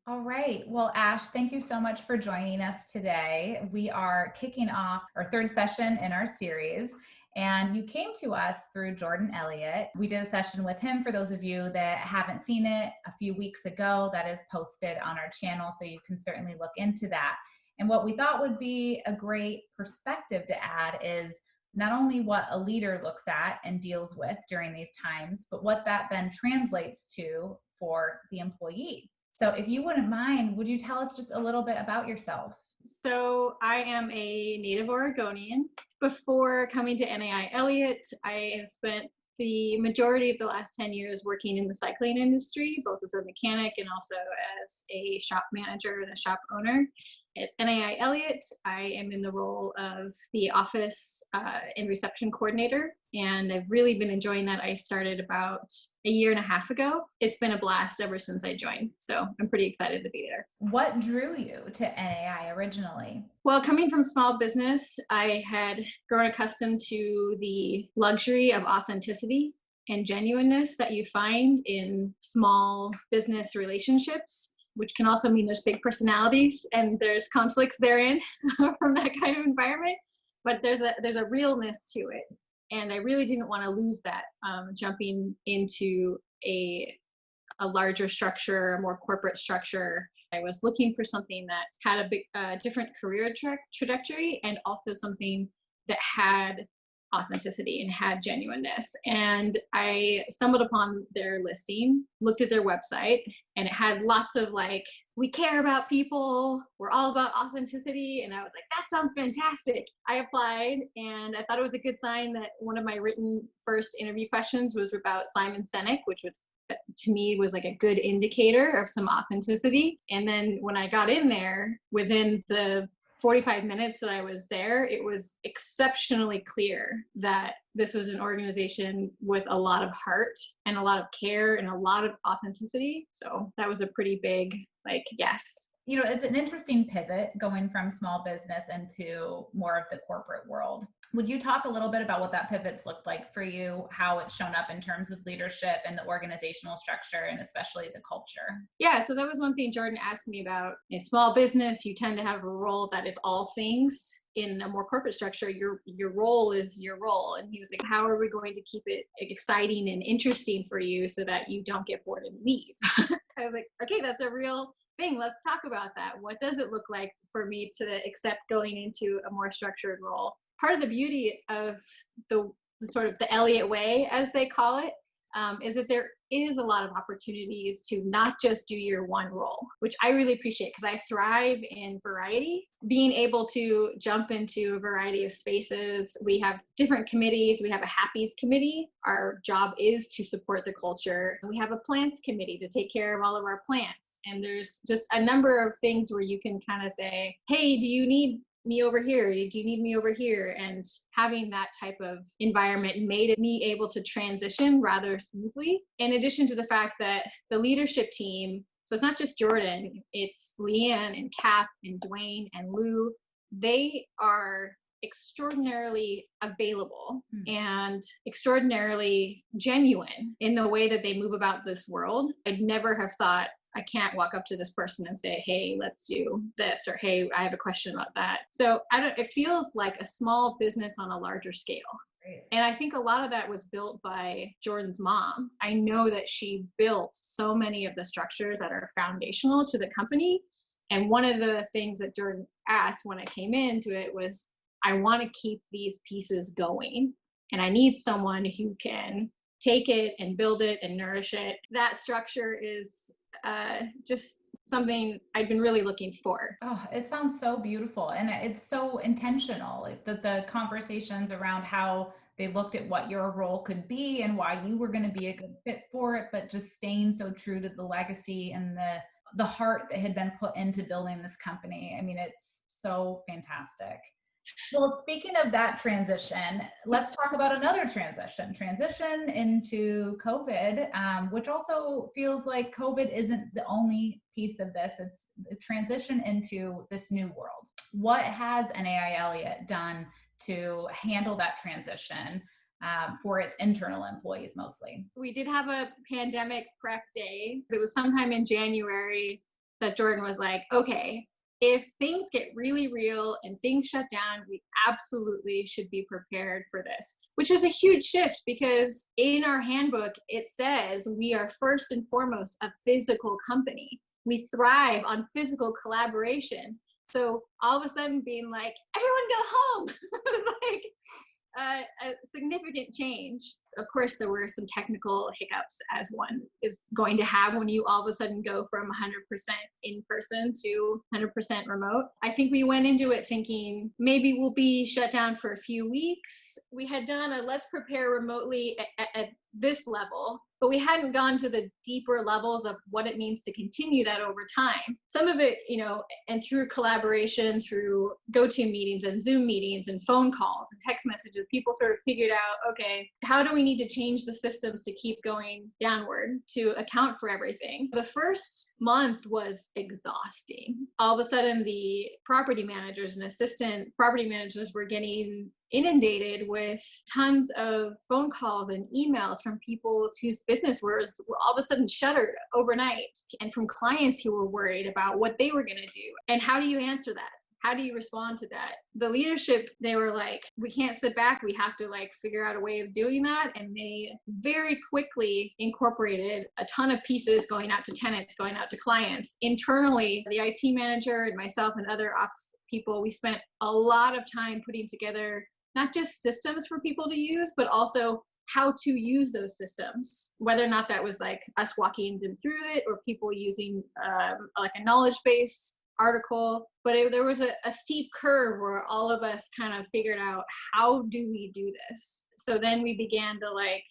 All right. Well, Ash, thank you so much for joining us today. We are kicking off our third session in our series, and you came to us through Jordan Elliott. We did a session with him for those of you that haven't seen it a few weeks ago. That is posted on our channel, so you can certainly look into that. And what we thought would be a great perspective to add is not only what a leader looks at and deals with during these times, but what that then translates to for the employee. So if you wouldn't mind, would you tell us just a little bit about yourself? So I am a native Oregonian. Before coming to NAI Elliott, I have spent the majority of the last 10 years working in the cycling industry, both as a mechanic and also as a shop manager and a shop owner. At NAI Elliott, I am in the role of the office and reception coordinator, and I've really been enjoying that. I started about a year and a half ago. It's been a blast ever since I joined, so I'm pretty excited to be there. What drew you to NAI originally? Well, coming from small business, I had grown accustomed to the luxury of authenticity and genuineness that you find in small business relationships, which can also mean there's big personalities and there's conflicts therein from that kind of environment. But there's a realness to it, and I really didn't want to lose that jumping into a larger structure, a more corporate structure. I was looking for something that had a big, different career trajectory, and also something that had authenticity and had genuineness. And I stumbled upon their listing, looked at their website, and it had lots of like, we care about people, we're all about authenticity. And I was like, that sounds fantastic. I applied, and I thought it was a good sign that one of my written first interview questions was about Simon Sinek, which was to me was like a good indicator of some authenticity. And then when I got in there, within the 45 minutes that I was there, it was exceptionally clear that this was an organization with a lot of heart and a lot of care and a lot of authenticity. So that was a pretty big, like, yes. You know, it's an interesting pivot going from small business into more of the corporate world. Would you talk a little bit about what that pivot's looked like for you, how it's shown up in terms of leadership and the organizational structure and especially the culture? Yeah, so that was one thing Jordan asked me about. In small business, you tend to have a role that is all things. In a more corporate structure, your role is your role. And he was like, how are we going to keep it exciting and interesting for you so that you don't get bored and leave? I was like, okay, that's a real thing. Let's talk about that. What does it look like for me to accept going into a more structured role? Part of the beauty of the sort of the Elliott way, as they call it, is that there is a lot of opportunities to not just do your one role, which I really appreciate because I thrive in variety. Being able to jump into a variety of spaces. We have different committees. We have a Happies committee. Our job is to support the culture. We have a plants committee to take care of all of our plants. And there's just a number of things where you can kind of say, hey, do you need me over here? Do you need me over here? And having that type of environment made me able to transition rather smoothly. In addition to the fact that the leadership team, so it's not just Jordan, it's Leanne and Cap and Dwayne and Lou. They are extraordinarily available and extraordinarily genuine in the way that they move about this world. I'd never have thought, I can't walk up to this person and say, hey, let's do this, or hey, I have a question about that. So it feels like a small business on a larger scale. And I think a lot of that was built by Jordan's mom. I know that she built so many of the structures that are foundational to the company. And one of the things that Jordan asked when I came into it was, I want to keep these pieces going. And I need someone who can take it and build it and nourish it. That structure is just something I've been really looking for. Oh, it sounds so beautiful. And it's so intentional. Like the conversations around how they looked at what your role could be and why you were going to be a good fit for it, but just staying so true to the legacy and the heart that had been put into building this company. I mean, it's so fantastic. Well, speaking of that transition, let's talk about another transition into COVID, which also feels like COVID isn't the only piece of this. It's the transition into this new world. What has NAI Elliott done to handle that transition for its internal employees mostly? We did have a pandemic prep day. It was sometime in January. that Jordan was like, okay, if things get really real and things shut down, we absolutely should be prepared for this, which was a huge shift because in our handbook, it says we are first and foremost a physical company. We thrive on physical collaboration. So all of a sudden being like, everyone go home, it was like a significant change. Of course, there were some technical hiccups, as one is going to have when you all of a sudden go from 100% in person to 100% remote. I think we went into it thinking maybe we'll be shut down for a few weeks. We had done a let's prepare remotely at this level, but we hadn't gone to the deeper levels of what it means to continue that over time. Some of it, and through collaboration, through GoToMeetings and Zoom meetings and phone calls and text messages, people sort of figured out, okay, how do we need to change the systems to keep going downward to account for everything? The first month was exhausting. All of a sudden, the property managers and assistant property managers were getting inundated with tons of phone calls and emails from people whose business was all of a sudden shuttered overnight, and from clients who were worried about what they were going to do. And how do you answer that? How do you respond to that? The leadership, they were like, we can't sit back. We have to figure out a way of doing that. And they very quickly incorporated a ton of pieces going out to tenants, going out to clients. Internally, the IT manager and myself and other ops people, we spent a lot of time putting together not just systems for people to use, but also how to use those systems, whether or not that was us walking them through it or people using a knowledge base article. But there was a steep curve where all of us kind of figured out, how do we do this? So then we began to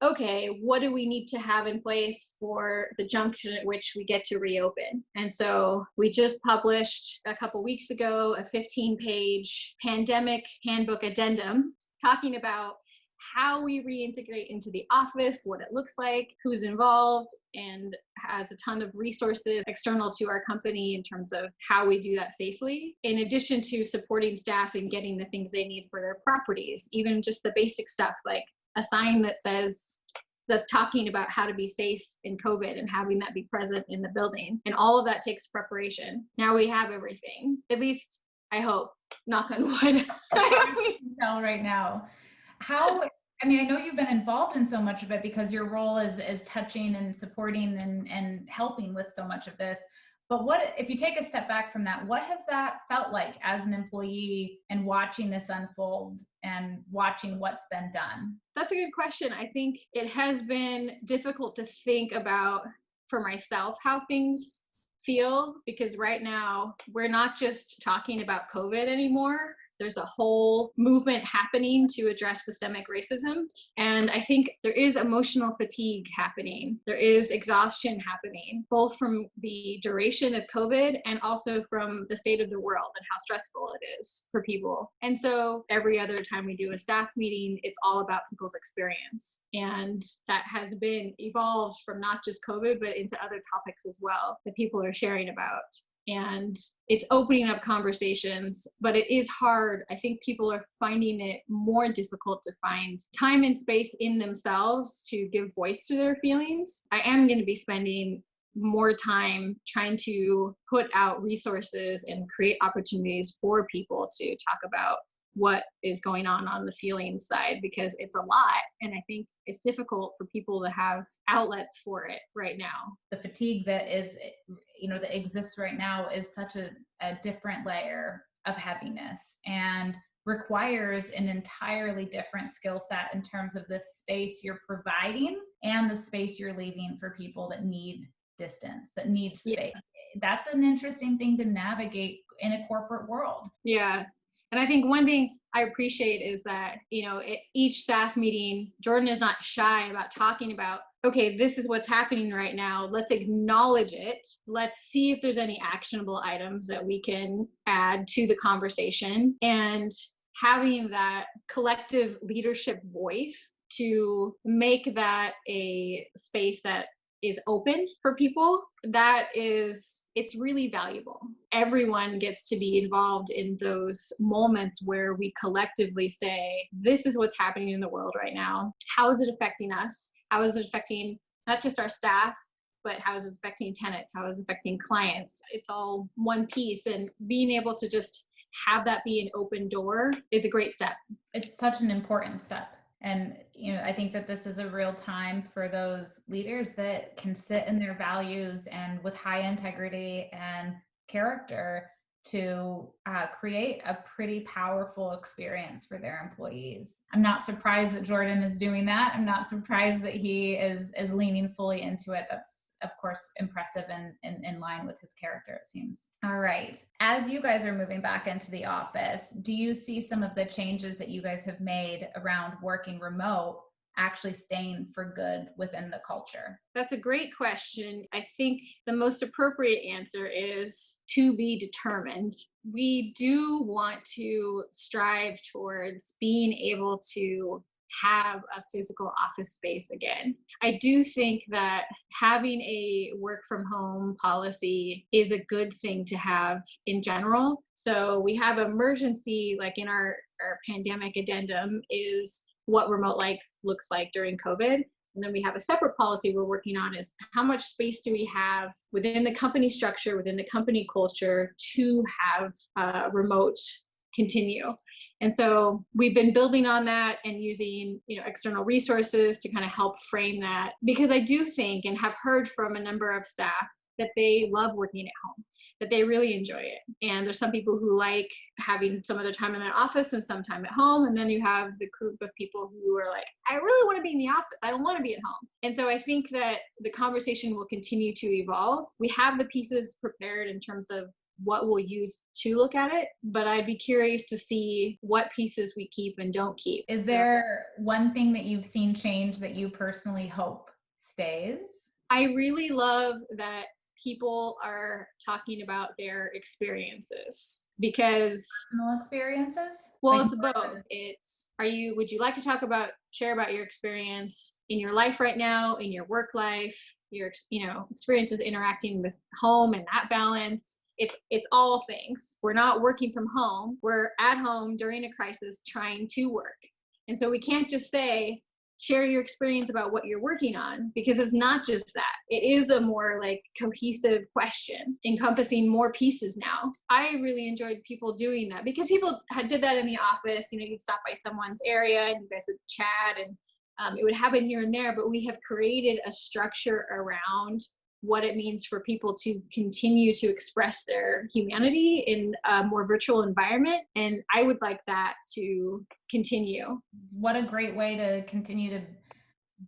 okay, what do we need to have in place for the junction at which we get to reopen? And so we just published a couple weeks ago a 15-page pandemic handbook addendum talking about how we reintegrate into the office, what it looks like, who's involved, and has a ton of resources external to our company in terms of how we do that safely, in addition to supporting staff and getting the things they need for their properties, even just the basic stuff like a sign that says, that's talking about how to be safe in COVID and having that be present in the building. And all of that takes preparation. Now we have everything, at least I hope, knock on wood. Tell right now. I know you've been involved in so much of it because your role is touching and supporting and helping with so much of this. But what, if you take a step back from that, what has that felt like as an employee and watching this unfold and watching what's been done? That's a good question. I think it has been difficult to think about for myself how things feel, because right now we're not just talking about COVID anymore. There's a whole movement happening to address systemic racism. And I think there is emotional fatigue happening. There is exhaustion happening, both from the duration of COVID and also from the state of the world and how stressful it is for people. And so every other time we do a staff meeting, it's all about people's experience. And that has been evolved from not just COVID, but into other topics as well that people are sharing about. And it's opening up conversations, but it is hard. I think people are finding it more difficult to find time and space in themselves to give voice to their feelings. I am going to be spending more time trying to put out resources and create opportunities for people to talk about what is going on the feelings side, because it's a lot. And I think it's difficult for people to have outlets for it right now. The fatigue that exists right now is such a different layer of heaviness and requires an entirely different skill set in terms of the space you're providing and the space you're leaving for people that need distance, that need space. Yeah. That's an interesting thing to navigate in a corporate world. Yeah. And I think one thing I appreciate is that, at each staff meeting, Jordan is not shy about talking about, okay, this is what's happening right now. Let's acknowledge it. Let's see if there's any actionable items that we can add to the conversation. And having that collective leadership voice to make that a space that is open for people, it's really valuable. Everyone gets to be involved in those moments where we collectively say, this is what's happening in the world right now. How is it affecting us? How is it affecting not just our staff, but how is it affecting tenants? How is it affecting clients? It's all one piece, and being able to just have that be an open door is a great step. It's such an important step. And, I think that this is a real time for those leaders that can sit in their values and with high integrity and character to create a pretty powerful experience for their employees. I'm not surprised that Jordan is doing that. I'm not surprised that he is leaning fully into it. That's, of course, impressive and in line with his character, it seems. All right. As you guys are moving back into the office, do you see some of the changes that you guys have made around working remote actually staying for good within the culture? That's a great question. I think the most appropriate answer is to be determined. We do want to strive towards being able to have a physical office space again. I do think that having a work from home policy is a good thing to have in general. So we have emergency, like in our pandemic addendum, is what remote life looks like during COVID. And then we have a separate policy we're working on is how much space do we have within the company structure, within the company culture to have remote continue. And so we've been building on that and using, external resources to kind of help frame that, because I do think and have heard from a number of staff that they love working at home, that they really enjoy it. And there's some people who like having some of their time in their office and some time at home. And then you have the group of people who are like, I really want to be in the office. I don't want to be at home. And so I think that the conversation will continue to evolve. We have the pieces prepared in terms of what we'll use to look at it, but I'd be curious to see what pieces we keep and don't keep. Is there one thing that you've seen change that you personally hope stays? I really love that people are talking about their experiences, because Personal experiences? well, it's both. It's would you like to share about your experience in your life right now, in your work life, your experiences interacting with home and that balance. It's all things. We're not working from home. We're at home during a crisis trying to work. And so we can't just say, share your experience about what you're working on, because it's not just that. It is a more like cohesive question encompassing more pieces now. I really enjoyed people doing that, because people did that in the office. You'd stop by someone's area and you guys would chat, and it would happen here and there, but we have created a structure around what it means for people to continue to express their humanity in a more virtual environment. And I would like that to continue. What a great way to continue to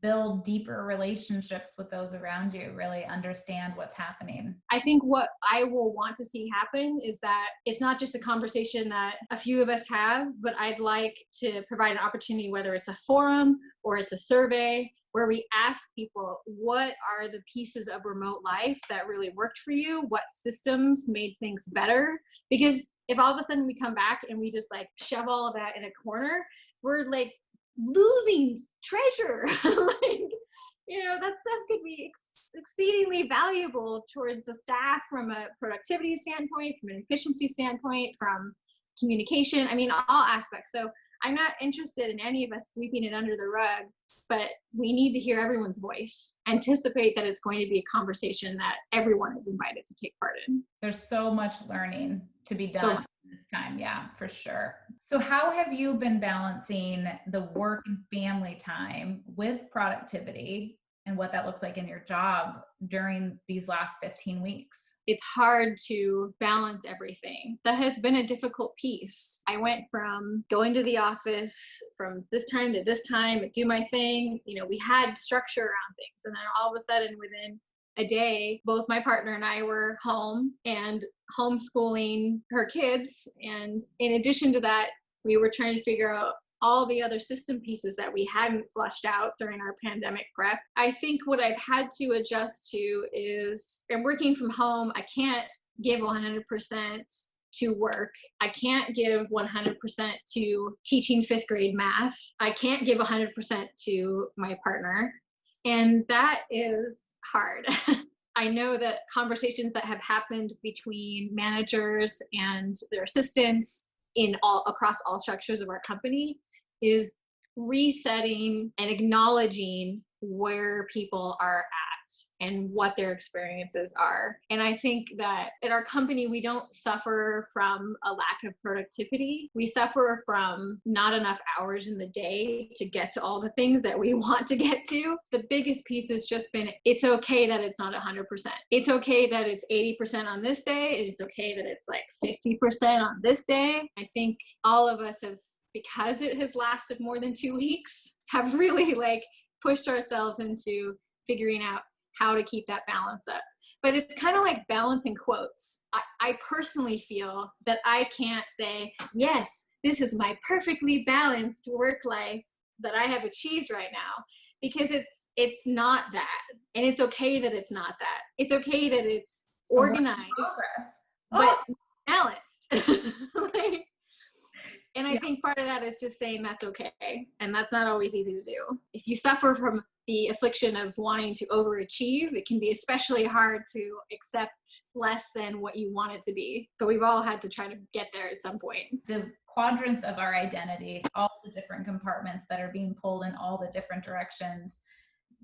build deeper relationships with those around you, really understand what's happening. I think what I will want to see happen is that it's not just a conversation that a few of us have, but I'd like to provide an opportunity, whether it's a forum or it's a survey, where we ask people, what are the pieces of remote life that really worked for you? What systems made things better? Because if all of a sudden we come back and we just like shove all of that in a corner, we're like losing treasure. That stuff could be exceedingly valuable towards the staff from a productivity standpoint, from an efficiency standpoint, from communication. All aspects. So I'm not interested in any of us sweeping it under the rug, but we need to hear everyone's voice, anticipate that it's going to be a conversation that everyone is invited to take part in. There's so much learning to be done this time. Yeah, for sure. So how have you been balancing the work and family time with productivity and what that looks like in your job during these last 15 weeks? It's hard to balance everything. That has been a difficult piece. I went from going to the office from this time to this time, do my thing. We had structure around things. And then all of a sudden, within a day, both my partner and I were home and homeschooling her kids. And in addition to that, we were trying to figure out all the other system pieces that we hadn't flushed out during our pandemic prep. I think what I've had to adjust to is, I'm working from home. I can't give 100% to work. I can't give 100% to teaching 5th grade math. I can't give 100% to my partner. And that is hard. I know that conversations that have happened between managers and their assistants across all structures of our company is resetting and acknowledging where people are at and what their experiences are. And I think that at our company, we don't suffer from a lack of productivity. We suffer from not enough hours in the day to get to all the things that we want to get to. The biggest piece has just been, it's okay that it's not 100%. It's okay that it's 80% on this day, and it's okay that it's like 50% on this day. I think all of us have, because it has lasted more than 2 weeks, have really like pushed ourselves into figuring out how to keep that balance up. But it's kind of like balancing quotes. I personally feel that I can't say, yes, this is my perfectly balanced work life that I have achieved right now, because it's not that. And it's okay that it's not that. It's okay that it's organized, but balanced. Like, and I think part of that is just saying that's okay. And that's not always easy to do. If you suffer from the affliction of wanting to overachieve, it can be especially hard to accept less than what you want it to be. But we've all had to try to get there at some point. The quadrants of our identity, all the different compartments that are being pulled in all the different directions,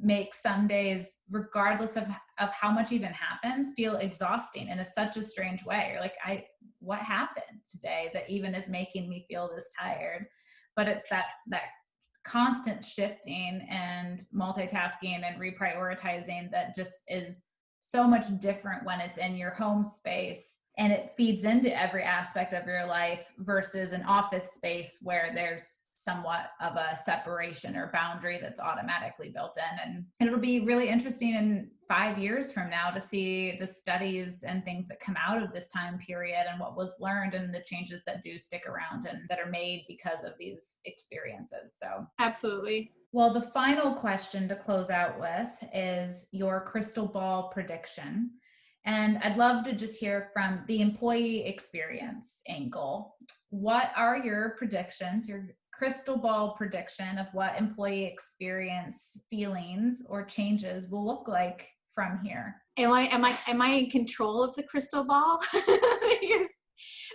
make some days, regardless of how much even happens, feel exhausting in such a strange way. You're like, what happened today that even is making me feel this tired? But it's that constant shifting and multitasking and reprioritizing that just is so much different when it's in your home space and it feeds into every aspect of your life versus an office space where there's somewhat of a separation or boundary that's automatically built in. And it'll be really interesting in 5 years from now to see the studies and things that come out of this time period and what was learned and the changes that do stick around and that are made because of these experiences. So absolutely. Well, the final question to close out with is your crystal ball prediction. And I'd love to just hear from the employee experience angle. What are your predictions, your crystal ball prediction of what employee experience feelings or changes will look like from here? Am I in control of the crystal ball?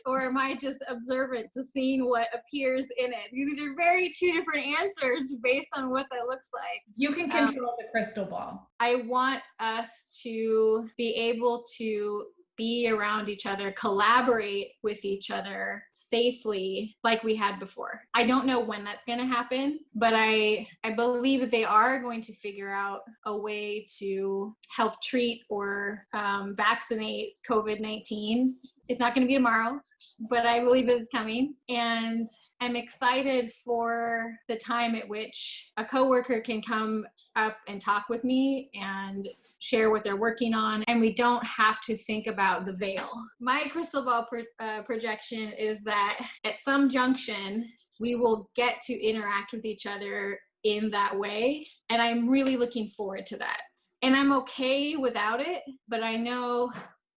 Or am I just observant to seeing what appears in it? These are very two different answers based on what that looks like. You can control the crystal ball. I want us to be able to be around each other, collaborate with each other safely like we had before. I don't know when that's going to happen, but I believe that they are going to figure out a way to help treat or vaccinate COVID-19. It's not going to be tomorrow, but I believe it's coming. And I'm excited for the time at which a coworker can come up and talk with me and share what they're working on. And we don't have to think about the veil. My crystal ball projection is that at some junction, we will get to interact with each other in that way. And I'm really looking forward to that. And I'm okay without it, but I know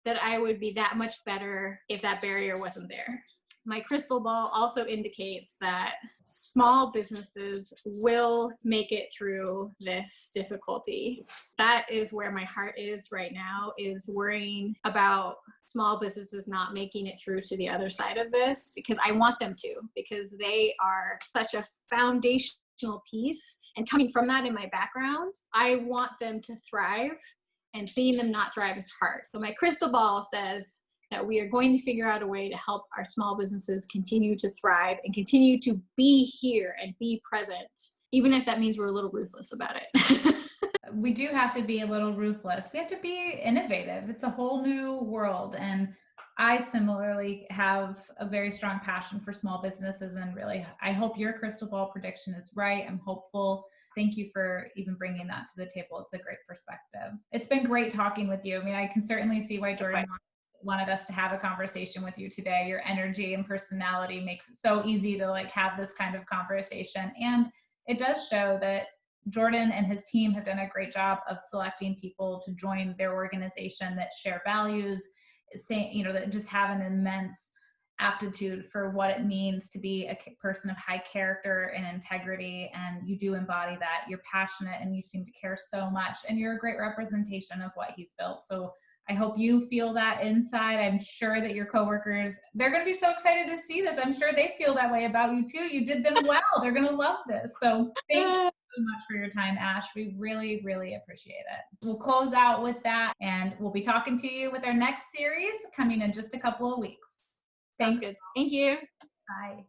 that I would be that much better if that barrier wasn't there. My crystal ball also indicates that small businesses will make it through this difficulty. That is where my heart is right now, is worrying about small businesses not making it through to the other side of this, because I want them to, because they are such a foundational piece. And coming from that in my background, I want them to thrive. And seeing them not thrive is hard. So my crystal ball says that we are going to figure out a way to help our small businesses continue to thrive and continue to be here and be present, even if that means we're a little ruthless about it. We do have to be a little ruthless. We have to be innovative. It's a whole new world. And I similarly have a very strong passion for small businesses. And really, I hope your crystal ball prediction is right. I'm hopeful. Thank you for even bringing that to the table. It's a great perspective. It's been great talking with you. I mean, I can certainly see why Jordan wanted us to have a conversation with you today. Your energy and personality makes it so easy to like have this kind of conversation. And it does show that Jordan and his team have done a great job of selecting people to join their organization that share values, saying, that just have an immense aptitude for what it means to be a person of high character and integrity. And you do embody that. You're passionate and you seem to care so much, and you're a great representation of what he's built. So I hope you feel that inside. I'm sure that your coworkers, they're going to be so excited to see this. I'm sure they feel that way about you too. You did them well. They're going to love this. So thank you so much for your time, Ash. We really, really appreciate it. We'll close out with that, and we'll be talking to you with our next series coming in just a couple of weeks. Sounds Thanks. good. Thank you. Bye.